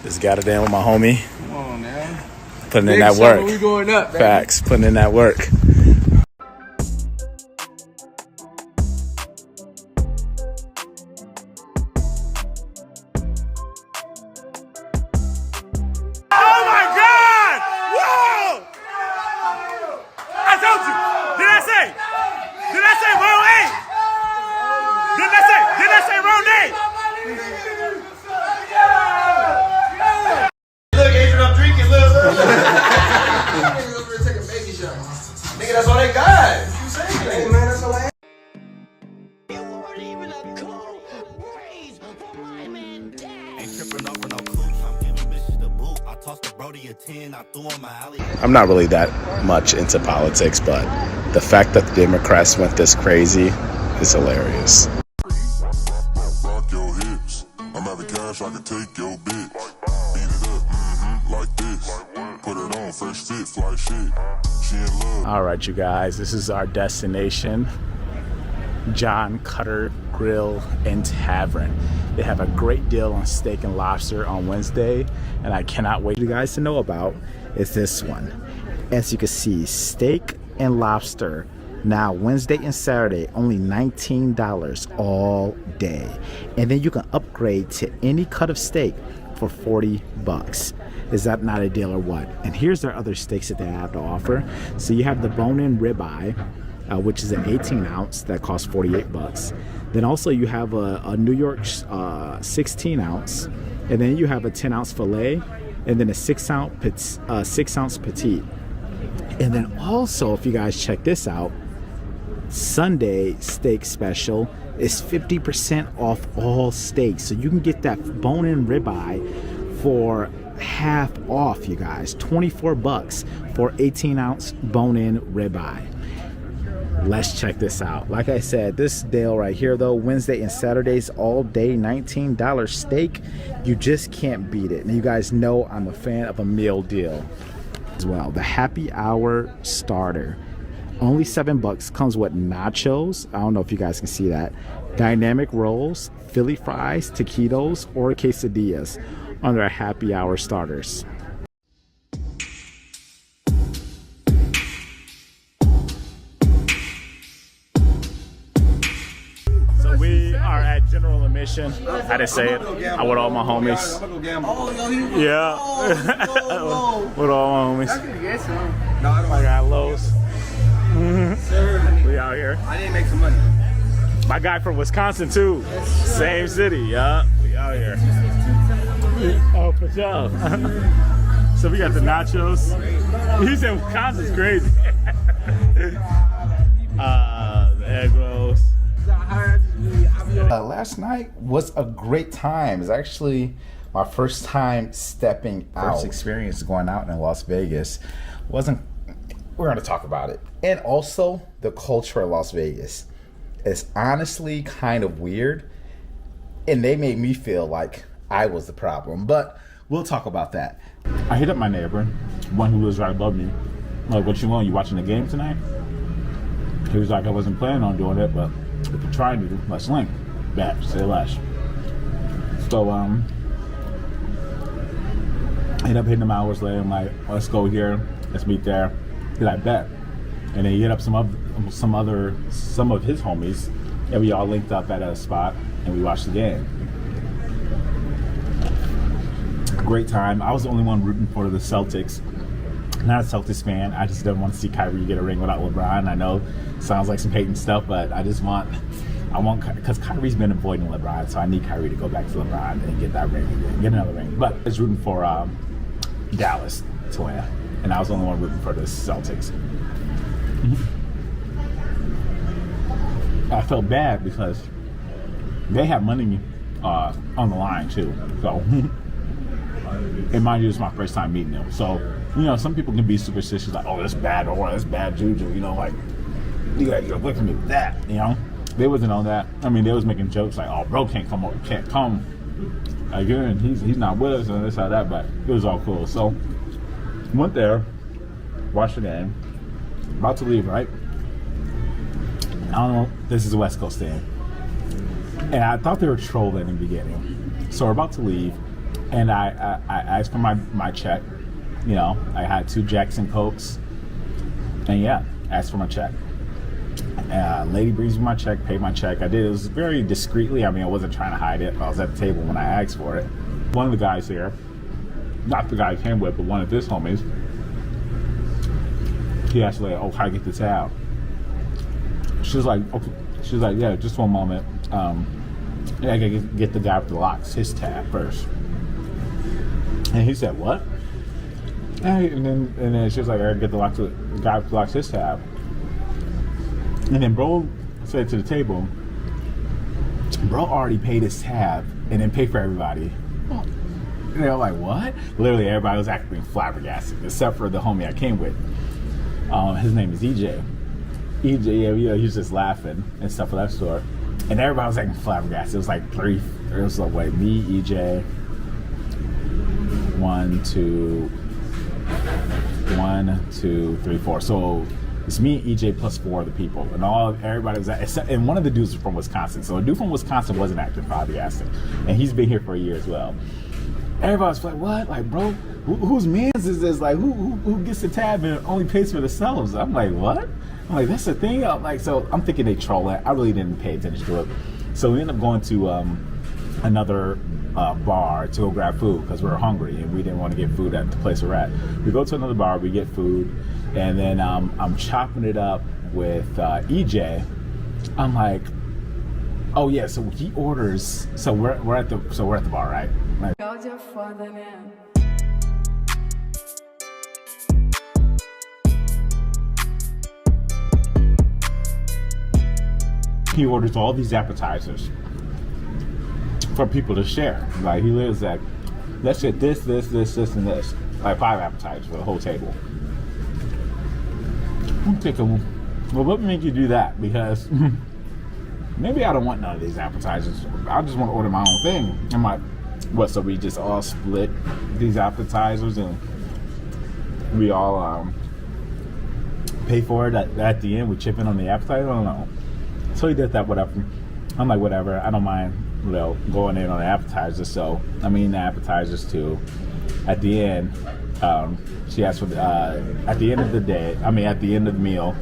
Just got it in with my homie. Come on, man. Putting in that work. We going up, baby. Facts. Putting in that work. Nigga, that's all they got. You saying? Hey, man, that's all I have. You weren't even a cool raise for my man dad. Ain't tripping over no cooch. I'm giving bitches the boot. I tossed the Brody a 10. I threw him my alley. I'm not really that much into politics, but the fact that the Democrats went this crazy is hilarious. Rock your hips. I'm out of cash, I can take your bitch. Beat it up, like this. Put it on, fresh fit, fly shit. She in love. All right, you guys, this is our destination. John Cutter Grill and Tavern. They have a great deal on steak and lobster on Wednesday, and I cannot wait for you guys to know about is this one. As you can see, steak and lobster now Wednesday and Saturday, only $19 all day. And then you can upgrade to any cut of steak for 40 bucks. Is that not a deal or what? And here's their other steaks that they have to offer. So you have the bone-in ribeye, which is an 18 ounce that costs 48 bucks. Then also you have a New York 16 ounce, and then you have a 10 ounce filet, and then a 6 ounce petite. And then also, if you guys check this out, Sunday steak special is 50% off all steaks. So you can get that bone-in ribeye for half off, you guys. 24 bucks for 18 ounce bone-in ribeye. Let's check this out. Like I said, this deal right here though, Wednesday and Saturdays all day, $19 steak. You just can't beat it. And you guys know I'm a fan of a meal deal as well. The happy hour starter, only 7 bucks, comes with nachos. I don't know if you guys can see that. Dynamic rolls, Philly fries, taquitos, or quesadillas on their happy hour starters. So we are at General Admission. I didn't say it. I with all my homies. Yeah. With all my homies. I got Lowe's. We out here. I need to make some money. My guy from Wisconsin too. Same city, yeah. We out here. Oh, for sure. So we got the nachos. He said Wisconsin's crazy. The egg rolls. Last night was a great time. It's actually my first time stepping out. First experience going out in Las Vegas. We're going to talk about it. And also the culture of Las Vegas. It's honestly kind of weird. And they made me feel like I was the problem. But we'll talk about that. I hit up my neighbor, one who lives right above me. Like, what you want? You watching the game tonight? He was like, I wasn't planning on doing it, but if you're trying to, let's link. Bet, say less. So, I ended up hitting him hours later. I'm like, let's go here. Let's meet there. He's like, bet. And then he hit up some of his homies, and we all linked up at a spot, and we watched the game. Great time. I was the only one rooting for the Celtics. Not a Celtics fan. I just didn't want to see Kyrie get a ring without LeBron. I know it sounds like some hating stuff, but I want, because Kyrie's been avoiding LeBron, so I need Kyrie to go back to LeBron and get that ring again, get another ring. But I was rooting for Dallas to win, and I was the only one rooting for the Celtics. I felt bad because they have money on the line too. So, and mind you, it's my first time meeting them. So, you know, some people can be superstitious, like, oh, that's bad, or that's bad juju. You know, like, you gotta get away from me with that. You know, they wasn't on that. I mean, they was making jokes like, oh, bro can't come over, can't come again. He's not with us and this or that. But it was all cool. So, went there, watched the game. About to leave, right? I don't know. This is a West Coast thing. And I thought they were trolling in the beginning. So we're about to leave. And I asked for my check. You know, I had 2 Jackson Cokes. And yeah, asked for my check. Lady brings me my check, paid my check. I did. It was very discreetly. I mean, I wasn't trying to hide it. I was at the table when I asked for it. One of the guys here, not the guy I came with, but one of his homies, he asked like, "Oh, how do I get the tab?" She was like, "Okay." She was like, "Yeah, just one moment. Yeah, I gotta get the guy with the locks, his tab first." And he said, "What?" And then she was like, "I gotta get the guy with the locks, his tab." And then bro said to the table, "Bro already paid his tab and then paid for everybody." And they're like, "What?" Literally everybody was acting flabbergasted, except for the homie I came with. His name is EJ. EJ, yeah, he was just laughing and stuff of that sort. And everybody was acting flabbergasted. It was like wait, me, EJ, 1, 2, 3, 4. So it's me, EJ, plus 4 other people, and everybody was except, and one of the dudes was from Wisconsin. So a dude from Wisconsin wasn't acting flabbergasted, and he's been here for a year as well. Everybody's like, "What? Like, bro, whose man's is this? Like, who gets the tab and only pays for themselves?" I'm like, "What?" I'm like, "That's the thing." I'm like, so I'm thinking they troll it. I really didn't pay attention to it. So we ended up going to another bar to go grab food because we were hungry and we didn't want to get food at the place we're at. We go to another bar, we get food, and then I'm chopping it up with EJ. I'm like, "Oh yeah," so he orders. So we're at the bar, right? Like, he orders all these appetizers for people to share. Like, he lives like, "Let's get this, and this." Like 5 appetizers for the whole table. I'm thinking, well, what made you do that? Because maybe I don't want none of these appetizers. I just want to order my own thing. I'm like, what? So we just all split these appetizers and we all pay for it at the end? We chip in on the appetizer? I don't know. So he did that, whatever. I'm like, whatever. I don't mind, going in on the appetizers. So I'm eating the appetizers too. At the end, she asked for at the end of the day, at the end of the meal,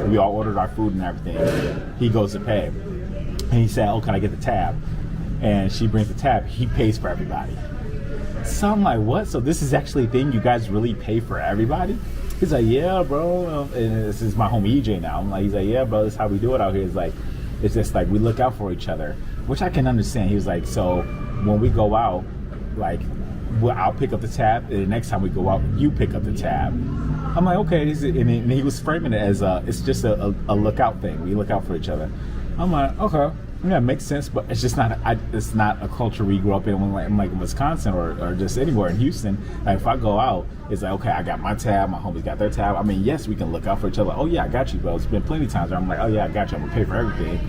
we all ordered our food and everything. He goes to pay. And he said, "Oh, can I get the tab?" And she brings the tab. He pays for everybody. So I'm like, what? So this is actually a thing? You guys really pay for everybody? He's like, "Yeah, bro." And this is my homie EJ now. I'm like, he's like, "Yeah, bro, this is how we do it out here." It's like, it's just like we look out for each other, which I can understand. He was like, "So when we go out, like, I'll pick up the tab, and the next time we go out, you pick up the tab." I'm like, "Okay." And he was framing it as it's just a lookout thing. We look out for each other. I'm like, "Okay, yeah, it makes sense," but it's just not. It's not a culture we grew up in. When I'm like in Wisconsin or just anywhere in Houston. Like, if I go out, it's like, okay, I got my tab, my homies got their tab. Yes, we can look out for each other. "Oh yeah, I got you, bro." It's been plenty of times where I'm like, "Oh yeah, I got you. I'm gonna pay for everything."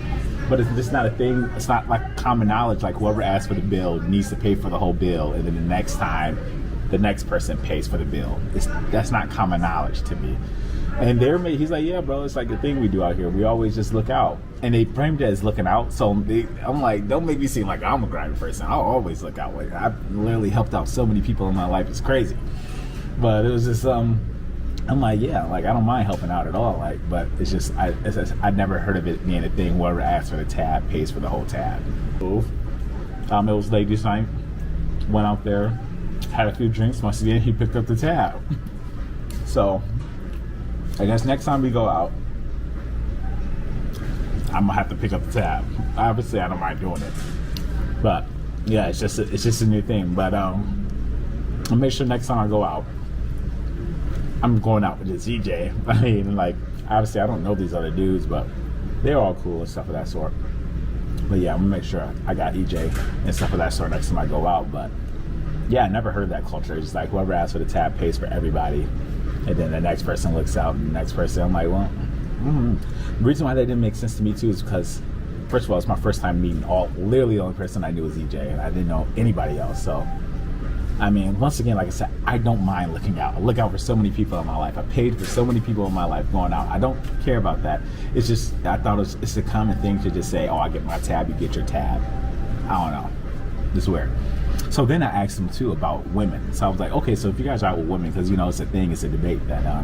But it's just not a thing. It's not like common knowledge. Like, whoever asks for the bill needs to pay for the whole bill, and then the next time, the next person pays for the bill. That's not common knowledge to me. And he's like, "Yeah, bro, it's like the thing we do out here. We always just look out." And they framed it as looking out. So I'm like, don't make me seem like I'm a grimy person. I'll always look out. Like, I've literally helped out so many people in my life. It's crazy. But it was just, I'm like, yeah, like, I don't mind helping out at all. Like, but it's just, I'd never heard of it being a thing. Whoever asks for the tab pays for the whole tab. It was ladies' night. Went out there, had a few drinks. Once again, he picked up the tab. So I guess next time we go out, I'm gonna have to pick up the tab. Obviously, I don't mind doing it, but yeah, it's just a new thing. But I'll make sure next time I go out, I'm going out with this EJ. Like, obviously, I don't know these other dudes, but they're all cool and stuff of that sort. But yeah, I'm gonna make sure I got EJ and stuff of that sort next time I go out. But yeah, I never heard of that culture. It's like whoever asks for the tab pays for everybody, and then the next person looks out, and the next person, I'm like, well. The reason why that didn't make sense to me too is because, first of all, it's my first time meeting literally the only person I knew was EJ, and I didn't know anybody else. So, once again, like I said, I don't mind looking out. I look out for so many people in my life. I paid for so many people in my life going out. I don't care about that. It's just, I thought it's a common thing to just say, "Oh, I get my tab, you get your tab." I don't know. It's weird. So then I asked him too about women. So I was like, okay, so if you guys are out with women, because you know it's a thing, it's a debate that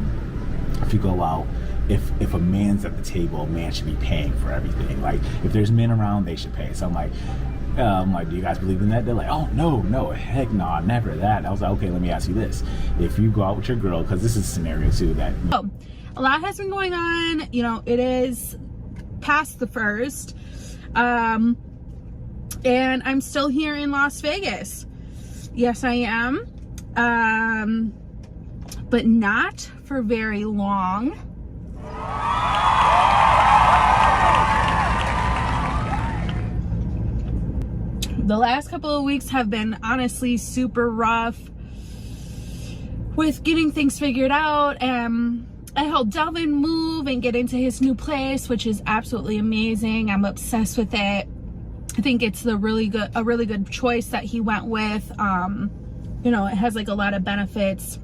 if you go out, if a man's at the table, a man should be paying for everything. Like if there's men around, they should pay. So I'm like, do you guys believe in that? They're like, oh no, heck no, never that. I was like, okay, let me ask you this: if you go out with your girl, because this is a scenario too that a lot has been going on. You know, it is past the first. And I'm still here in Las Vegas. Yes, I am. But not for very long. The last couple of weeks have been honestly super rough with getting things figured out. I helped Delvin move and get into his new place, which is absolutely amazing. I'm obsessed with it. I think it's a really good choice that he went with. You know, it has like a lot of benefits.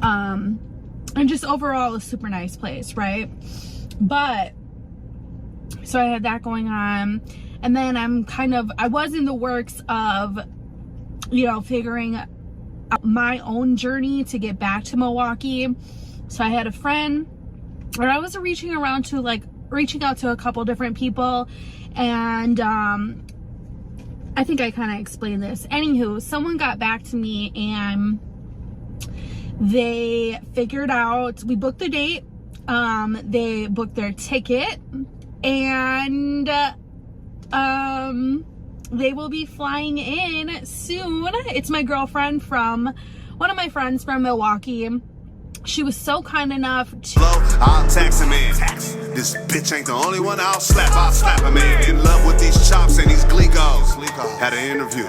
And just overall a super nice place, right? But so I had that going on, and then I was in the works of, you know, figuring out my own journey to get back to Milwaukee. So I had a friend, or I was reaching out to a couple different people, and I think I kind of explained this. Anywho, someone got back to me and they figured out, we booked the date, they booked their ticket, and they will be flying in soon. It's my girlfriend one of my friends from Milwaukee. She was so kind enough to... I'll tax him in. This bitch ain't the only one I'll slap him in. In love with these chops and these glegos. Had an interview.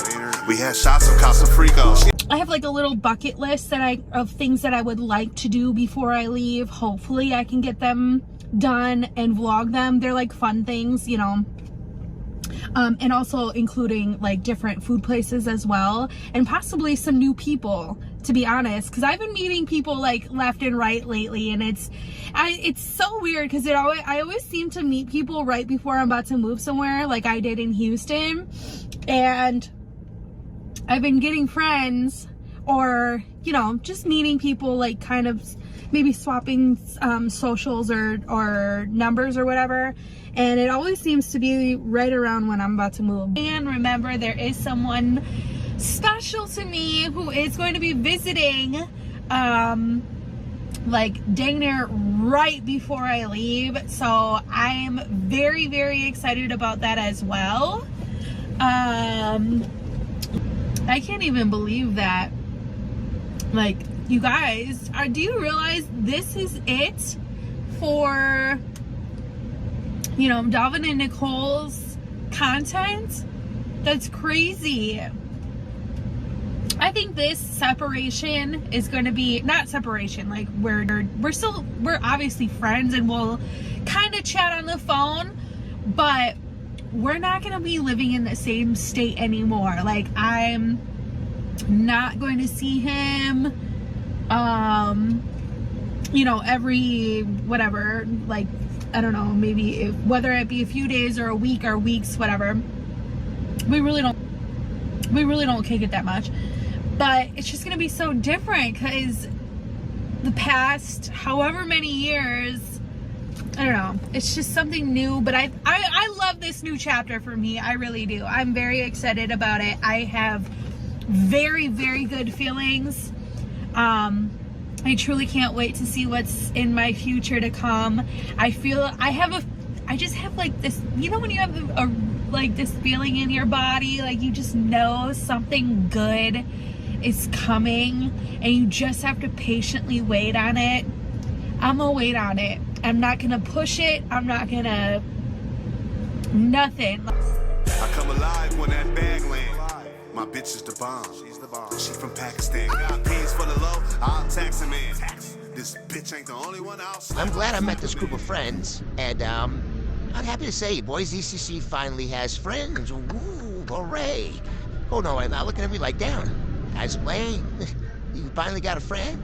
We had shots of Casa Frico. I have like a little bucket list of things that I would like to do before I leave. Hopefully I can get them done and vlog them. They're like fun things, you know. And also including like different food places as well, and possibly some new people, to be honest, because I've been meeting people like left and right lately, and it's so weird because I always seem to meet people right before I'm about to move somewhere, like I did in Houston, and I've been getting friends, or you know, just meeting people, like kind of maybe swapping socials or numbers or whatever. And it always seems to be right around when I'm about to move. And remember, there is someone special to me who is going to be visiting, like dang near right before I leave. So I'm very, very excited about that as well. I can't even believe that. Like, you guys, do you realize this is it for, you know, Dalvin and Nicole's content? That's crazy. I think this separation is going to be, not separation, like we're obviously friends and we'll kind of chat on the phone, but we're not going to be living in the same state anymore. Like, I'm not going to see him, you know, every whatever, like, I don't know, maybe whether it be a few days or a week or weeks, whatever. We really don't kick it that much, but it's just gonna be so different because the past however many years, I don't know, it's just something new. But I love this new chapter for me. I really do. I'm very excited about it. I have very, very good feelings. I truly can't wait to see what's in my future to come. I just have like this, you know, when you have like this feeling in your body, like you just know something good is coming and you just have to patiently wait on it. I'm gonna wait on it. I'm not gonna push it. I'm not gonna nothing. I come alive when that bag lands. My bitch is the bomb. She's the bomb. She from Pakistan. Got peas for the low. I'll tax him in. This bitch ain't the only one I'll slap. I'm glad I met this group of friends, and I'm happy to say, boy, ZCC finally has friends. Woo, hooray! Oh no, I'm not looking at me like, damn, guys playing. You finally got a friend?